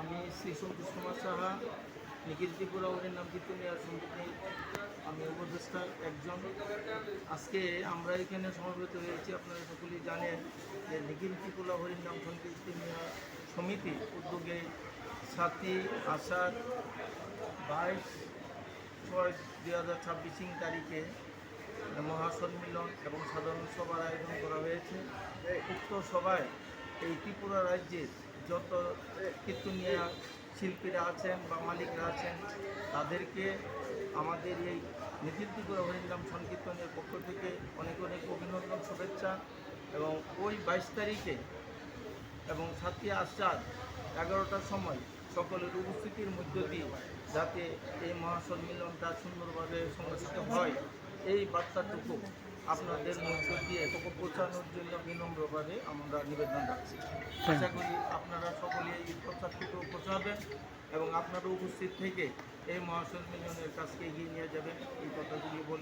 আমি শ্রী সন্তোষ কুমার সাহা, নিখিল ত্রিপুরা হরিনাম কীর্তনিয়া সমিতি আমি উপদেষ্টার একজন। আজকে আমরা এখানে সমবেত হয়েছি, আপনারা সকলেই জানেন যে নিখিল ত্রিপুরা হরিনাম কীর্তনিয়া সমিতি উদ্যোগে 7-22-6-2026 তারিখে মহাসম্মিলন এবং সাধারণ সভার আয়োজন করা হয়েছে। উক্ত সভায় এই ত্রিপুরা রাজ্যের যত কীর্তনিয়া শিল্পীরা আছেন বা মালিকরা আছেন তাদেরকে আমাদের এই নিখিল ত্রিপুরা হরিনাম সংকীর্তনের পক্ষ থেকে অনেক অনেক অভিনন্দন, শুভেচ্ছা। এবং ওই 22 তারিখে এবং 7-8-11টার সময় সকলের উপস্থিতির মধ্য দিয়ে যাতে এই মহাসম্মিলনটা সুন্দরভাবে সংগঠিত হয়, এই বার্তাটুকু আপনাদের মধ্য দিয়ে পৌঁছানোর জন্য বিনম্রভাবে আমরা নিবেদন রাখছি। আশা করি আপনারা সকলে এই প্রচারটুকু পৌঁছাবেন এবং আপনারা উপস্থিত থেকে এই মহাসম্মিলনের কাজকে এগিয়ে নিয়ে যাবেন, এই কথাগুলি বলে